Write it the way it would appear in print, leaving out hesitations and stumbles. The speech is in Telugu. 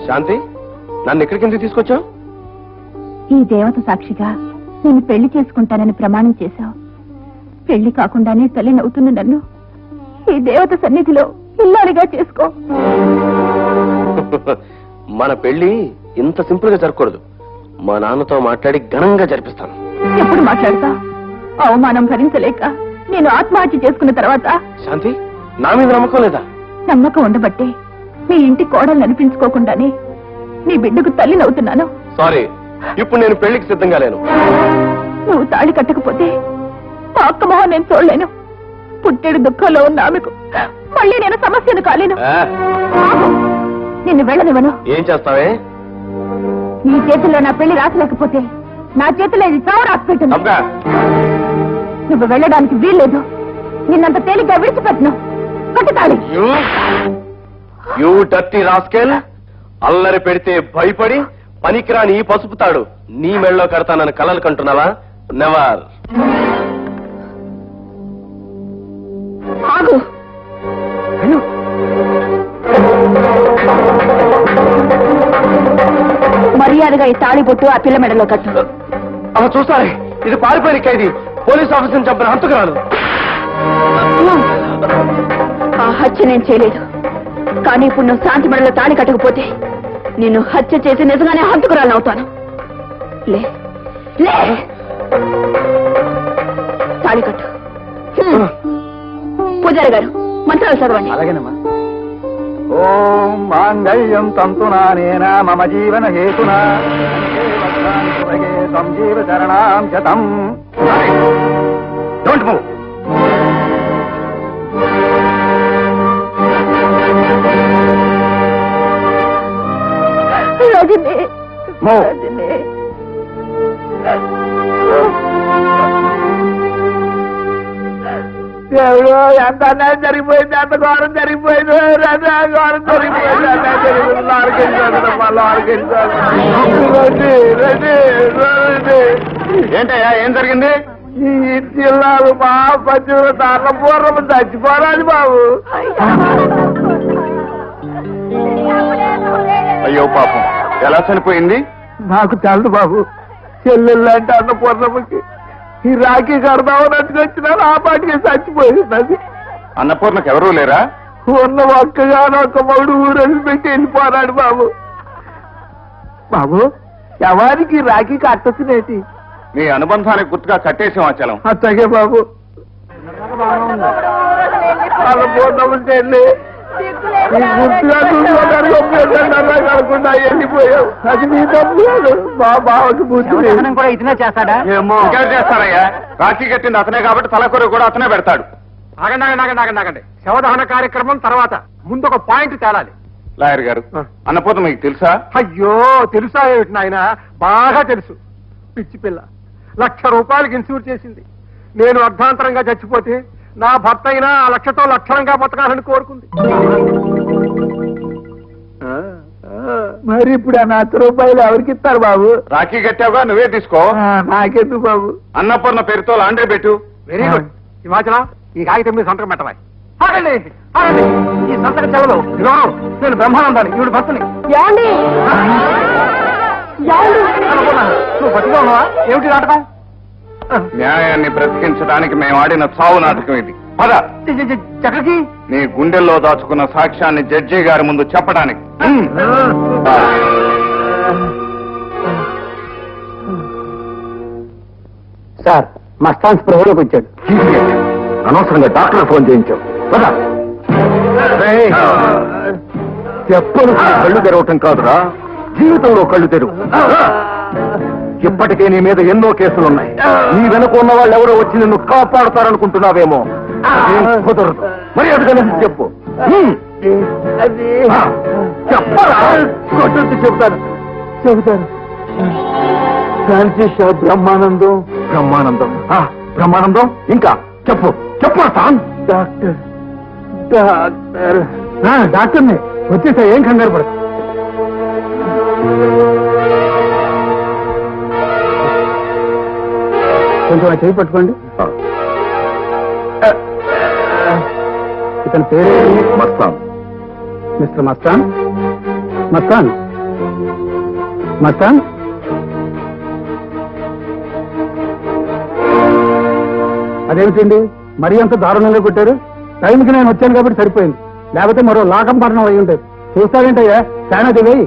శాంతి, నన్ను ఎక్కడికి ఎందుకు తీసుకొచ్చావు? ఈ దేవత సాక్షిగా నేను పెళ్లి చేసుకుంటానని ప్రమాణం చేశావు. పెళ్లి కాకుండానే తల్లి నవ్వుతున్న నన్ను ఈ దేవత సన్నిధిలో ఇల్లాలిగా చేసుకో. మన పెళ్లి ఇంత సింపుల్ గా జరగకూడదు. మా నాన్నతో మాట్లాడి ఘనంగా జరిపిస్తాను. ఎప్పుడు మాట్లాడతా? అవమానం భరించలేక నేను ఆత్మహత్య చేసుకున్న తర్వాత. శాంతి, నా మీద నమ్మకం లేదా? నమ్మకం ఉండబట్టే మీ ఇంటి కోడలు అనిపించుకోకుండానే నీ బిడ్డకు తల్లి నవ్వుతున్నాను. సారీ, ఇప్పుడు నేను పెళ్లికి సిద్ధంగా లేను. నువ్వు తాళి కట్టకపోతే మా అక్క మొహం నేను చూడలేను. పుట్టేడు దుఃఖంలో ఉన్న ఆమెకు మళ్ళీ నేను సమస్యను కాలేను. నిన్ను వెళ్ళనివ్వను. ఏం చేస్తావే? నీ చేతుల్లో నా పెళ్లి రాసలేకపోతే నా చేతిలో ఇది చావు రాసిపెట్టు. నువ్వు వెళ్ళడానికి వీల్లేదు. నిన్నంత తేలిగ్గా విడిచిపెట్టను. కట్టుతాళి. You dirty rascal! అల్లరి పెడితే భయపడి పనికిరాని ఈ పసుపు తాడు నీ మెళ్ళలో కడతానని కలలు కంటున్నావా? నెవర్. ఆగు. మర్యాదగా ఈ తాళిబొట్టు ఆ పిల్ల మెడలో కట్టు. అలా చూస్తారే, ఇది పారిపోయిన ఖైదీ, పోలీస్ ఆఫీసర్ని చంపిన హంతకురాలు. ఆ హత్య నేను చేయలేదు. కానీ ఇప్పుడు నువ్వు శాంతి మెడలో తాళి కట్టకపోతే నేను హత్య చేసి నిజంగానే హంతకురాలు అవుతాను. లే లే, తాళి కట్టు. పూజారి గారు, మంత్రాలు చదవండి. అలాగేనమ్మా. ఓం మాంగళ్యం తంతునానేన మమ జీవన హేతునా సంజీవ చరణాం శతం. Don't move. దేవుడు, ఎంత అన్యాయం జరిగిపోయింది, ఎంత ఘోరం జరిగిపోయింది, ఘోరం జరిగిపోయింది. ఏంటయ్యా, ఏం జరిగింది? ఈ జిల్లాలు మా పచ్చుల తాళ్ళ పూర్వం చచ్చిపోరాదు బాబు. అయ్యో పాపం, ఎలా చనిపోయింది? నాకు తెలదు బాబు. చెల్లెళ్ళంటే అన్నపూర్ణమ్మకి ఈ రాఖీ కడదామని వచ్చినాను, ఆ పాటికి చచ్చిపోయింది. అన్నపూర్ణకు ఎవరూ లేరా? ఉన్న ఒక్కగానో ఒక మౌడు ఊరేసి పెట్టి వెళ్ళిపోరాడు బాబు. బాబు, ఎవరికి రాఖీ కట్టొచ్చినేటి? నీ అనుబంధానికి గుర్తుగా కట్టేసాం ఆచలం. అట్లాగే బాబు. అన్నపూర్ణమ్మ చెల్లి గుర్తుగా కడకుండా వెళ్ళిపోయావు. అది నీ తప్పు లేదు. మా బావకి బుద్ధి కూడా ఇతనే చేస్తాడా? ఏమో చేస్తారయ్యా. రాఖీ కట్టింది అతనే కాబట్టి తలకూర కూడా అతనే పెడతాడు. ఆగండి. శవదహన కార్యక్రమం తర్వాత ముందు ఒక పాయింట్ తేలాలి. లాయర్ గారు, అన్నపూర్ణ మీకు తెలుసా? అయ్యో, తెలుసా ఏమిటి నాయన? బాగా తెలుసు. పిచ్చి పిల్ల 1,00,000 రూపాయలకి ఇన్సూర్ చేసింది. నేను అర్ధాంతరంగా చచ్చిపోతే నా భర్త అయినా ఆ 1,00,000తో లక్షణంగా బతకాలని కోరుకుంది. మరి ఇప్పుడు ఆ 1,00,000 రూపాయలు ఎవరికి ఇస్తారు బాబు? రాఖీ కట్టావుగా, నువ్వే తీసుకో. నాకెందుకు బాబు? అన్నపూర్ణ పేరుతో లాండ్రీ పెట్టు. Very good. హిమాచలం, ఈ కాగితం మీద సంతకం పెట్టవా? ఈ సంతకం చెల్లదు. నేను బ్రహ్మానందాన్ని, ఈవిడ భర్తని. నువ్వు బతిగా ఉన్నావా? ఏమిటి నాటకం? న్యాయాన్ని బ్రతికించడానికి మేము ఆడిన చావు నాటకం ఇది. పద. చక్కకి నీ గుండెల్లో దాచుకున్న సాక్ష్యాన్ని జడ్జి గారి ముందు చెప్పడానికి. సార్, మస్తాన్ స్పృహలోకి వచ్చాడు. అనవసరంగా డాక్టర్ ఫోన్ చేయించావు. పద. చెప్పలు కళ్ళు తెరవటం కాదురా, జీవితంలో కళ్ళు తెరువు. ఇప్పటికే నీ మీద ఎన్నో కేసులున్నాయి. నీ వెనుక ఉన్న వాళ్ళు ఎవరో వచ్చి నిన్ను కాపాడుతారనుకుంటున్నావేమో. కుదరదు. మరి అదిగా చెప్పు. చెప్పరా? చెబుతాను. ఫ్రాన్సిస్ బ్రహ్మానందం. బ్రహ్మానందం ఇంకా చెప్పు. సాన్. డాక్టర్ని వచ్చేసా, ఏం కంగారు పడదు. కొంచెం చేయి పట్టుకోండి. ఇతని పేరు మస్తాన్. మిస్టర్ మస్తాన్. మస్తాన్ అదేమిటండి మరీ అంత దారుణంగా కొట్టారు? టైంకి నేను వచ్చాను కాబట్టి సరిపోయింది, లేకపోతే మరో లాకం పట్టణం అయి ఉండేది. చూస్తావేంటయ్యా చాలా దిగి